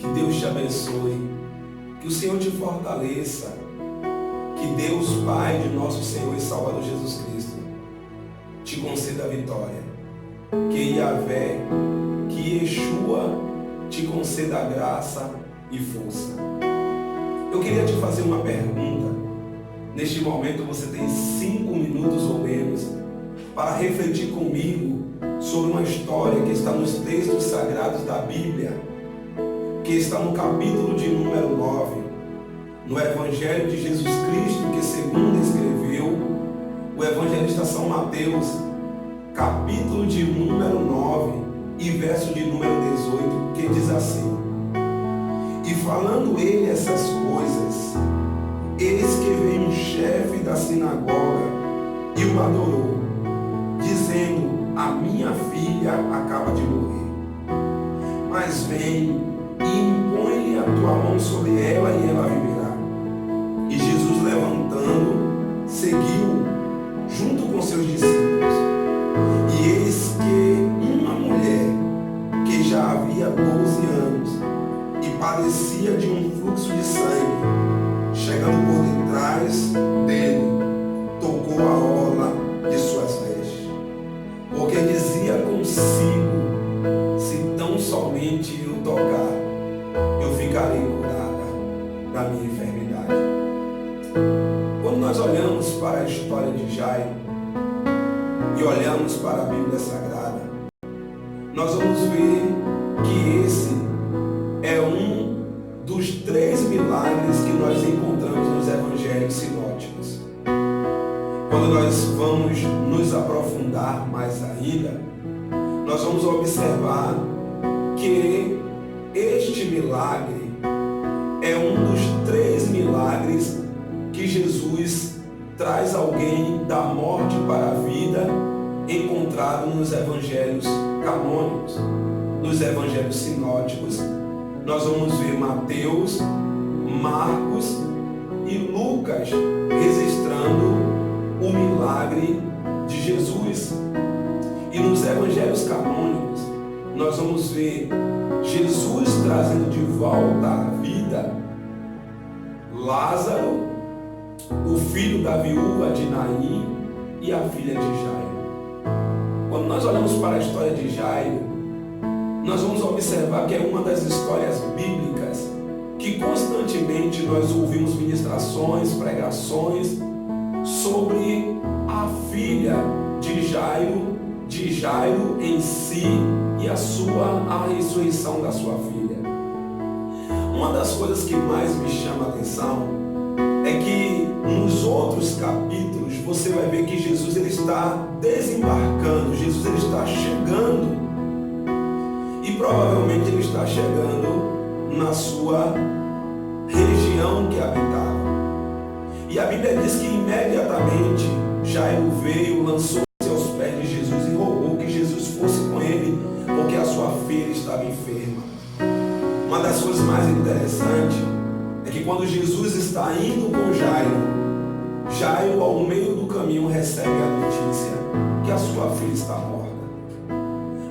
Que Deus te abençoe, que o Senhor te fortaleça, que Deus Pai de nosso Senhor e Salvador Jesus Cristo te conceda a vitória, que Yahvé, que Yeshua te conceda a graça e força. Eu queria te fazer uma pergunta. Neste momento você tem 5 minutos ou menos para refletir comigo sobre uma história que está nos textos sagrados da Bíblia, que está no capítulo de número 9, no Evangelho de Jesus Cristo, que segundo escreveu o evangelista São Mateus, capítulo de número 9 e verso de número 18, que diz assim: E falando ele essas coisas, eis que veio um chefe da sinagoga e o adorou, dizendo: A minha filha acaba de morrer, mas vem e impõe-lhe a tua mão sobre ela e ela viverá. E Jesus, levantando, seguiu junto com seus discípulos. E eis que uma mulher que já havia 12 anos e padecia de um fluxo de sangue, chegando por detrás dele, tocou a orla de suas vestes, porque dizia consigo: se tão somente eu tocar, eu ficarei curada da minha enfermidade. Quando nós olhamos para a história de Jairo e olhamos para a Bíblia Sagrada, nós vamos ver que esse é um dos 3 milagres que nós encontramos nos evangelhos sinóticos. Quando nós vamos nos aprofundar mais ainda, nós vamos observar que este milagre é um dos 3 milagres que Jesus traz alguém da morte para a vida, encontrado nos evangelhos canônicos. Nos evangelhos sinóticos, nós vamos ver Mateus, Marcos e Lucas registrando o milagre de Jesus. E nos evangelhos canônicos, nós vamos ver Jesus trazendo de volta à vida Lázaro, o filho da viúva de Naim e a filha de Jairo. Quando nós olhamos para a história de Jairo, nós vamos observar que é uma das histórias bíblicas que constantemente nós ouvimos ministrações, pregações sobre a filha de Jairo em si e a ressurreição da sua filha. Uma das coisas que mais me chama a atenção é que nos outros capítulos você vai ver que Jesus ele está desembarcando, Jesus ele está chegando, e provavelmente ele está chegando na sua região que habitava. E a Bíblia diz que imediatamente Jairo veio, lançou seus pés de Jesus e rogou que Jesus fosse com ele, porque a sua filha estava enferma. Uma das coisas mais interessantes é que quando Jesus está indo com Jairo ao meio do caminho recebe a notícia que a sua filha está morta.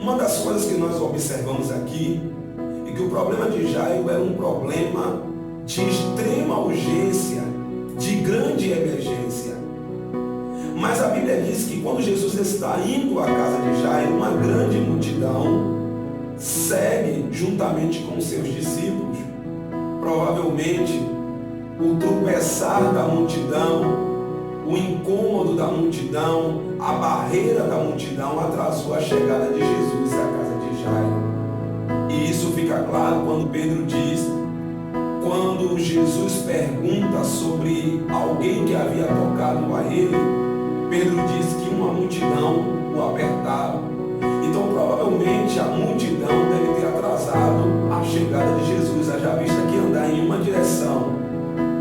Uma das coisas que nós observamos aqui é que o problema de Jairo era um problema de extrema urgência, de grande emergência. Mas a Bíblia diz que quando Jesus está indo à casa de Jairo, uma grande multidão segue juntamente com seus discípulos. Provavelmente o tropeçar da multidão, o incômodo da multidão, a barreira da multidão atrasou a chegada de Jesus à casa de Jairo. E isso fica claro quando Pedro diz, quando Jesus pergunta sobre alguém que havia tocado a ele, Pedro diz que uma multidão o apertava. Então provavelmente a multidão deve ter atrasado a chegada de Jesus, haja vista que andar em uma direção,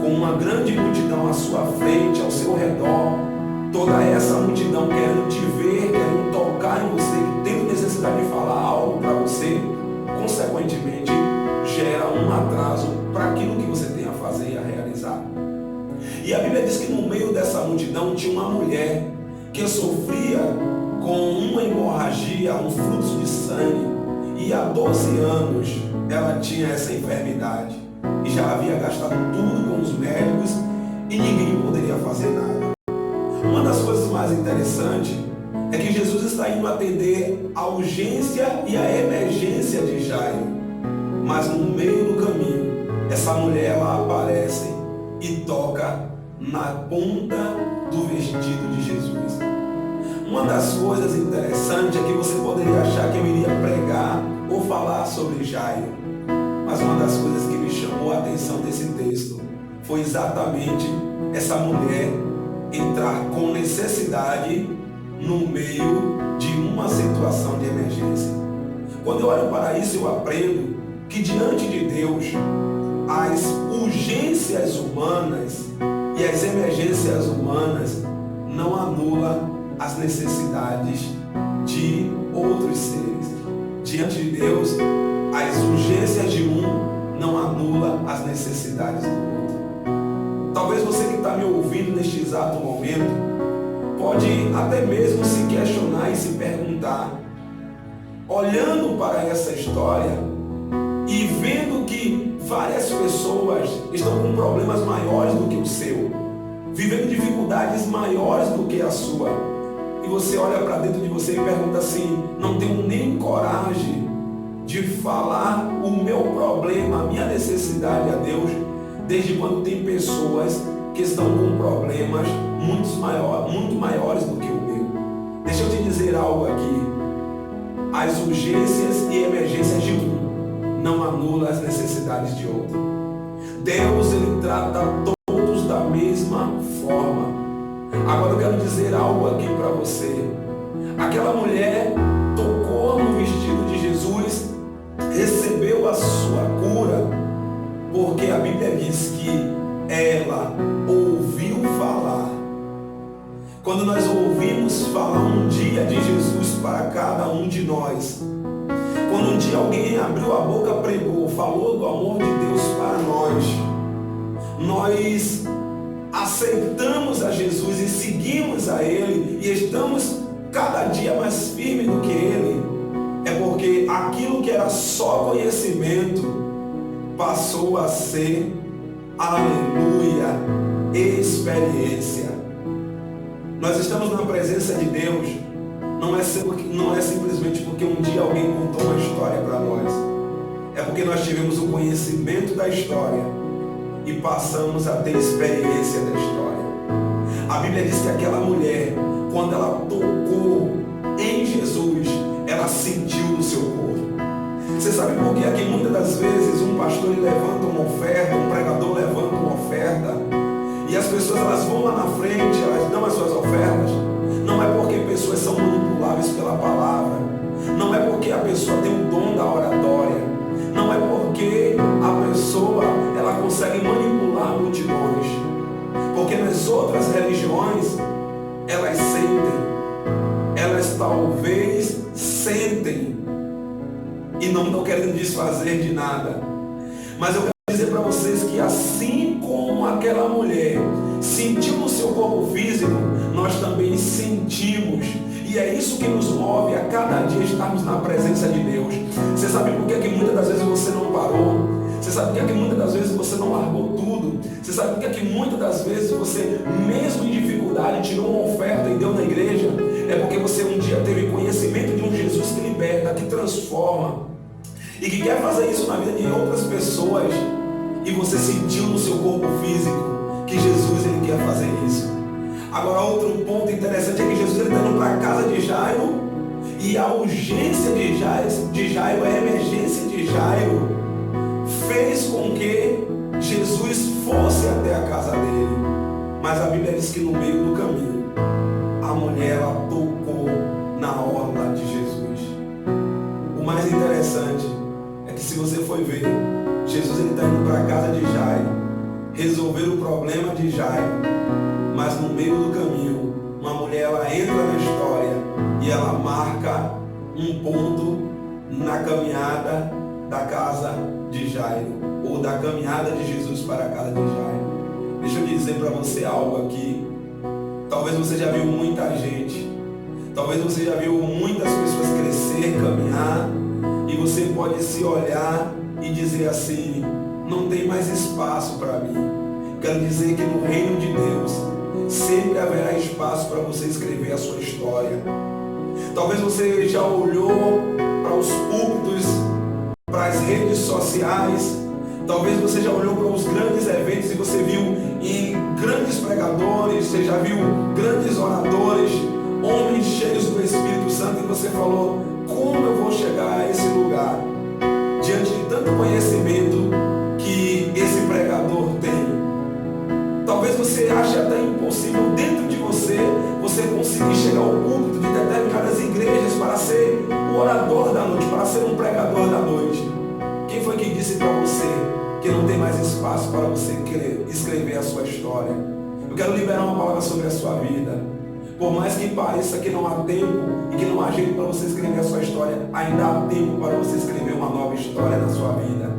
com uma grande multidão à sua frente, ao seu redor, toda essa multidão querendo te ver, querendo tocar em você, tendo necessidade de falar algo para você, consequentemente gera um atraso para aquilo que você tem a fazer e a realizar. E a Bíblia diz que no meio dessa multidão tinha uma mulher que sofria com uma hemorragia, um fluxo de sangue, E há 12 anos ela tinha essa enfermidade. E já havia gastado tudo com os médicos e ninguém poderia fazer nada. Uma das coisas mais interessantes é que Jesus está indo atender a urgência e a emergência de Jairo. Mas no meio do caminho, essa mulher ela aparece e toca na ponta do vestido de Jesus. Uma das coisas interessantes é que você poderia achar que eu iria pregar ou falar sobre Jairo. Mas uma das coisas que me chamou a atenção desse texto foi exatamente essa mulher entrar com necessidade no meio de uma situação de emergência. Quando eu olho para isso, eu aprendo que diante de Deus, as urgências humanas e as emergências humanas não anulam as necessidades de outros seres. Diante de Deus, as urgências de um não anulam as necessidades do outro. Talvez você que está me ouvindo neste exato momento pode até mesmo se questionar e se perguntar, olhando para essa história e vendo que várias pessoas estão com problemas maiores do que o seu, vivendo dificuldades maiores do que a sua, e você olha para dentro de você e pergunta assim, não tenho nem coragem de falar o meu problema, a minha necessidade a Deus, desde quando tem pessoas que estão com problemas muito maiores do que o meu. Deixa eu te dizer algo aqui. As urgências e emergências de um não anulam as necessidades de outro. Deus, ele trata todos da mesma forma. Agora eu quero dizer algo aqui para você. Aquela mulher tocou no vestido de Jesus, recebeu a sua cura, porque a Bíblia diz que ela ouviu falar. Quando nós ouvimos falar um dia de Jesus para cada um de nós, quando um dia alguém abriu a boca, pregou, falou do amor de Deus para nós aceitamos a Jesus e seguimos a Ele e estamos cada dia mais firmes do que Ele, é porque aquilo que era só conhecimento passou a ser, aleluia, experiência. Nós estamos na presença de Deus, não é simplesmente porque um dia alguém contou uma história para nós, é porque nós tivemos o conhecimento da história e passamos a ter experiência da história. A Bíblia diz que aquela mulher, quando ela tocou em Jesus, ela sentiu no seu corpo. Você sabe por que aqui muitas das vezes um pastor levanta uma oferta, um pregador levanta uma oferta, e as pessoas elas vão lá na frente, elas dão as suas ofertas? Não é porque pessoas são manipuláveis pela palavra, não é porque a pessoa tem o dom da oratória, não é porque a pessoa ela consegue manipular multidões, porque nas outras religiões elas sentem, elas talvez sentem e não estão querendo desfazer de nada. Mas eu quero dizer para vocês que assim como aquela mulher sentiu no seu corpo físico, nós também sentimos. E é isso que nos move a cada dia estarmos na presença de Deus. Você sabe por que muitas das vezes você não parou? Você sabe por que muitas das vezes você não largou tudo? Você sabe por que muitas das vezes você, mesmo em dificuldade, tirou uma oferta e deu na igreja? É porque você um dia teve conhecimento de um Jesus que liberta, que transforma e que quer fazer isso na vida de outras pessoas, e você sentiu no seu corpo físico que Jesus ele quer fazer isso. Agora outro ponto interessante é que Jesus está indo para a casa de Jairo, e a urgência de Jairo, a emergência de Jairo fez com que Jesus fosse até a casa dele. Mas a Bíblia diz que no meio do caminho a mulher ela tocou na orla de Jesus. O mais interessante é que, se você for ver, Jesus está indo para a casa de Jairo resolver o problema de Jairo, mas no meio do caminho uma mulher ela entra na história e ela marca um ponto na caminhada da casa de Jairo, ou da caminhada de Jesus para a casa de Jairo. Deixa eu dizer para você algo aqui. Talvez você já viu muita gente, talvez você já viu muitas pessoas crescer, caminhar, E você pode se olhar e dizer assim: não tem mais espaço para mim. Quero dizer que no reino de Deus sempre haverá espaço para você escrever a sua história. Talvez você já olhou para os púlpitos, para as redes sociais. Talvez você já olhou para os grandes eventos e você viu em grandes pregadores, você já viu grandes oradores, homens cheios do Espírito Santo, e você falou: como eu vou chegar a esse lugar? Diante de tanto conhecimento que esse pregador tem. Talvez você ache até impossível dentro de você conseguir chegar ao púlpito de determinadas igrejas para ser o orador da noite, para ser um pregador da noite. Quem foi que disse para você que não tem mais espaço para você querer escrever a sua história? Eu quero liberar uma palavra sobre a sua vida. Por mais que pareça que não há tempo e que não há jeito para você escrever a sua história, ainda há tempo para você escrever uma nova história na sua vida.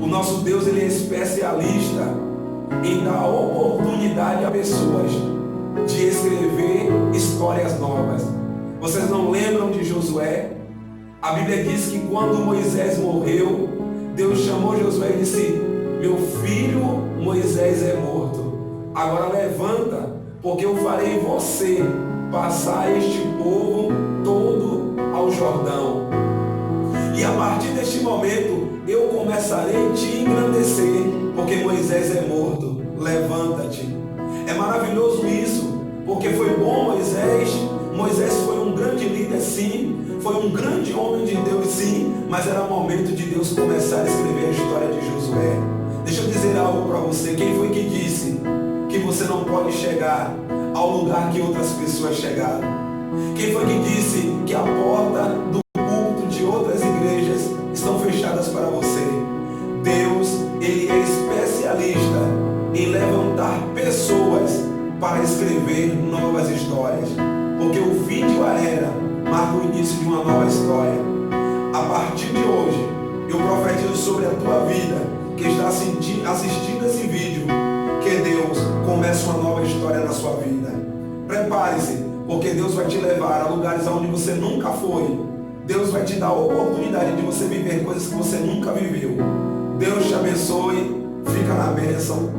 O nosso Deus, ele é especialista em dar oportunidade a pessoas de escrever histórias novas. Vocês não lembram de Josué? A Bíblia diz que quando Moisés morreu, Deus chamou Josué e disse: meu filho Moisés é morto. Agora levanta, porque eu farei você passar este povo todo ao Jordão. E a partir deste momento, eu começarei a te engrandecer, porque Moisés é morto. Levanta-te. É maravilhoso isso, porque foi bom Moisés. Moisés foi um grande líder, sim. Foi um grande homem de Deus, sim. Mas era o momento de Deus começar a escrever a história de Josué. Deixa eu dizer algo para você. Quem foi que disse que você não pode chegar ao lugar que outras pessoas chegaram? Quem foi que disse que a porta do púlpito de outras igrejas estão fechadas para você? Deus, ele é especialista em levantar pessoas para escrever novas histórias, porque o fim de uma era marca o início de uma nova história. A partir de hoje, eu profetizo sobre a tua vida que está assistindo esse vídeo, que Deus comece uma nova história na sua vida. Prepare-se, porque Deus vai te levar a lugares onde você nunca foi. Deus vai te dar a oportunidade de você viver coisas que você nunca viveu. Deus te abençoe. Fica na bênção.